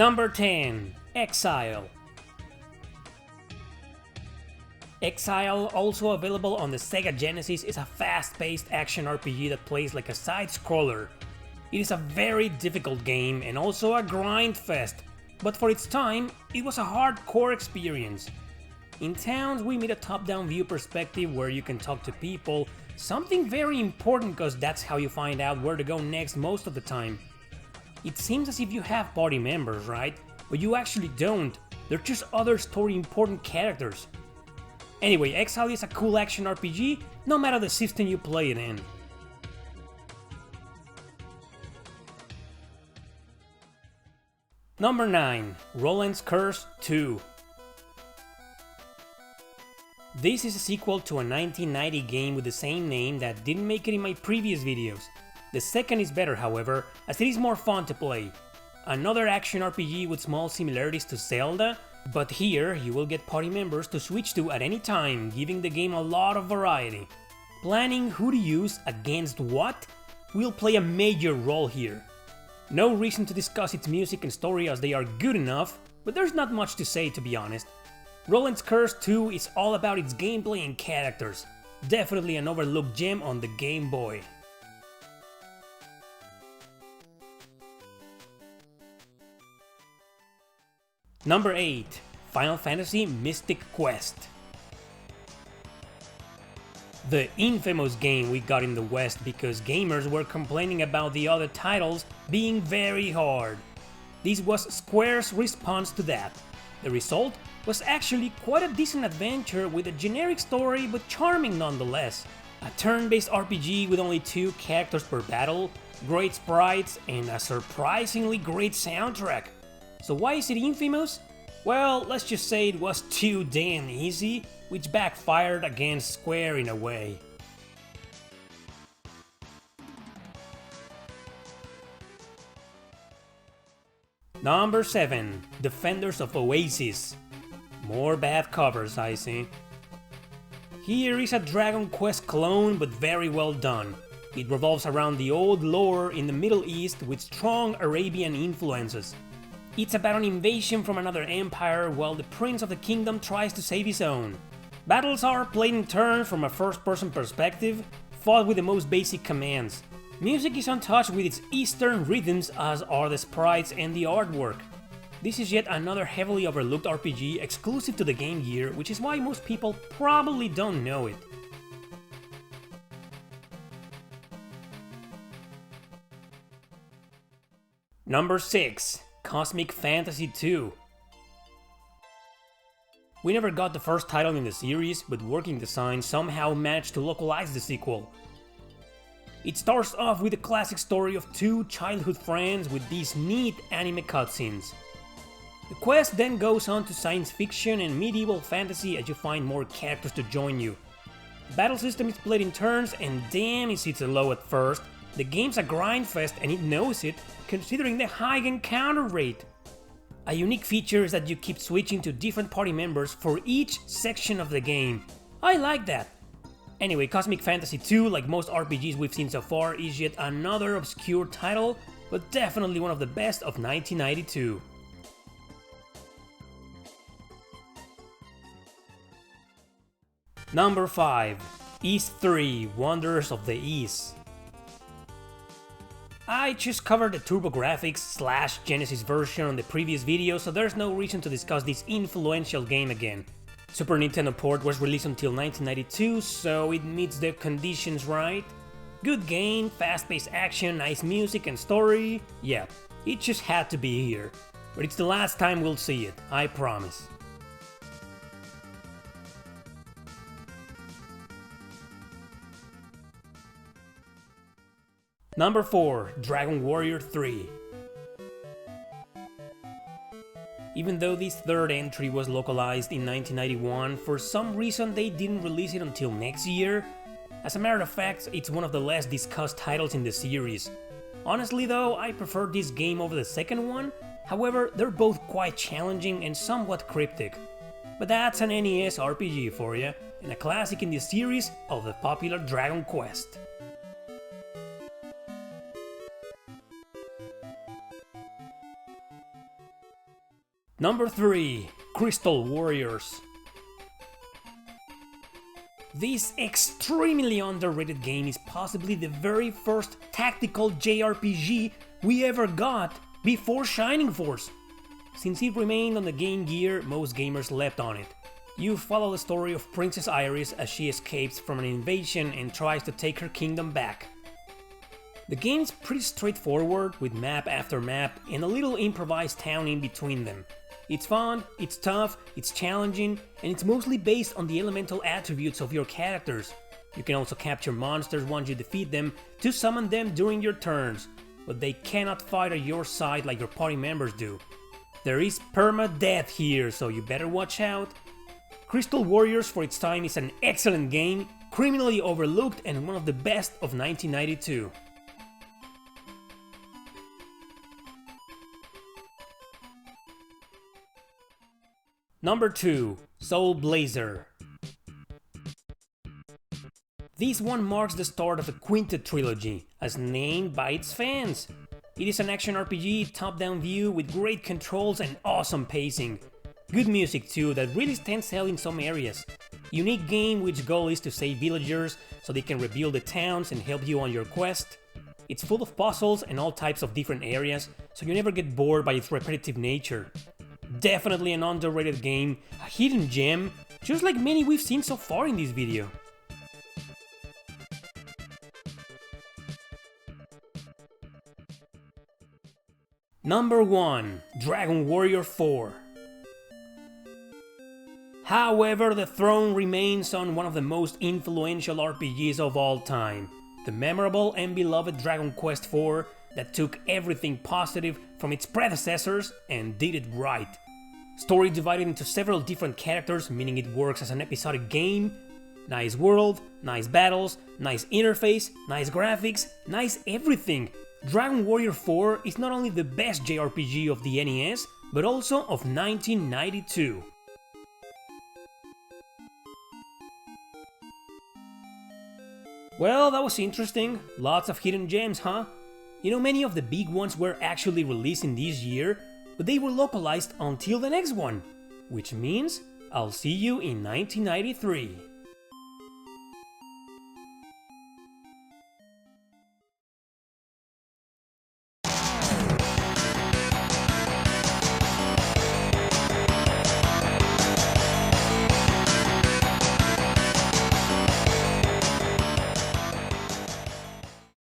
Number 10. Exile. Exile, also available on the Sega Genesis, is a fast-paced action RPG that plays like a side-scroller. It is a very difficult game and also a grind fest, but for its time, it was a hardcore experience. In towns, we meet a top-down view perspective where you can talk to people, something very important because that's how you find out where to go next most of the time. It seems as if you have party members, right? But you actually don't, they're just other story-important characters. Anyway, Exile is a cool action RPG, no matter the system you play it in. Number 9. Rolands Curse 2. This is a sequel to a 1990 game with the same name that didn't make it in my previous videos. The second is better, however, as it is more fun to play. Another action RPG with small similarities to Zelda, but here you will get party members to switch to at any time, giving the game a lot of variety. Planning who to use against what will play a major role here. No reason to discuss its music and story as they are good enough, but there's not much to say, to be honest. Rolands Curse 2 is all about its gameplay and characters. Definitely an overlooked gem on the Game Boy. Number 8. Final Fantasy Mystic Quest. The infamous game we got in the West because gamers were complaining about the other titles being very hard. This was Square's response to that. The result was actually quite a decent adventure with a generic story but charming nonetheless. A turn-based RPG with only 2 characters per battle, great sprites, and a surprisingly great soundtrack. So why is it infamous? Well, let's just say it was too damn easy, which backfired against Square in a way. Number 7. Defenders of Oasis. More bad covers, I see. Here is a Dragon Quest clone, but very well done. It revolves around the old lore in the Middle East with strong Arabian influences. It's about an invasion from another empire while the prince of the kingdom tries to save his own. Battles are played in turns from a first-person perspective, fought with the most basic commands. Music is untouched with its Eastern rhythms, as are the sprites and the artwork. This is yet another heavily overlooked RPG exclusive to the Game Gear, which is why most people probably don't know it. Number 6. Cosmic Fantasy 2. We never got the first title in the series, but Working Design somehow managed to localize the sequel. It starts off with the classic story of 2 childhood friends with these neat anime cutscenes. The quest then goes on to science fiction and medieval fantasy as you find more characters to join you. The battle system is played in turns, and damn is it low at first. The game's a grind fest and it knows it, considering the high encounter rate. A unique feature is that you keep switching to different party members for each section of the game. I like that. Anyway, Cosmic Fantasy 2, like most RPGs we've seen so far, is yet another obscure title, but definitely one of the best of 1992. Number 5. East 3 Wonders of the East. I just covered the TurboGrafx/Genesis version on the previous video, so there's no reason to discuss this influential game again. Super Nintendo port was released until 1992, so it meets the conditions, right? Good game, fast-paced action, nice music and story. Yeah, it just had to be here. But it's the last time we'll see it, I promise. Number 4. Dragon Warrior 3. Even though this third entry was localized in 1991, for some reason they didn't release it until next year. As a matter of fact, it's one of the less discussed titles in the series. Honestly though, I prefer this game over the second one, however, they're both quite challenging and somewhat cryptic. But that's an NES RPG for you, and a classic in the series of the popular Dragon Quest. Number 3. Crystal Warriors. This extremely underrated game is possibly the very first tactical JRPG we ever got before Shining Force. Since it remained on the Game Gear, most gamers leapt on it. You follow the story of Princess Iris as she escapes from an invasion and tries to take her kingdom back. The game's pretty straightforward, with map after map and a little improvised town in between them. It's fun, it's tough, it's challenging, and it's mostly based on the elemental attributes of your characters. You can also capture monsters once you defeat them to summon them during your turns, but they cannot fight at your side like your party members do. There is perma-death here, so you better watch out. Crystal Warriors for its time is an excellent game, criminally overlooked and one of the best of 1992. Number 2. Soul Blazer. This one marks the start of a Quintet trilogy, as named by its fans. It is an action RPG, top-down view with great controls and awesome pacing. Good music too, that really stands out in some areas. Unique game which goal is to save villagers so they can rebuild the towns and help you on your quest. It's full of puzzles and all types of different areas, so you never get bored by its repetitive nature. Definitely an underrated game, a hidden gem, just like many we've seen so far in this video. Number 1. Dragon Warrior 4. However, the throne remains on one of the most influential RPGs of all time, the memorable and beloved Dragon Quest IV that took everything positive from its predecessors and did it right. Story divided into several different characters, meaning it works as an episodic game. Nice world, nice battles, nice interface, nice graphics, nice everything. Dragon Warrior 4 is not only the best JRPG of the NES, but also of 1992. Well, that was interesting. Lots of hidden gems, huh? You know, many of the big ones were actually released in this year, but they were localized until the next one. Which means I'll see you in 1993.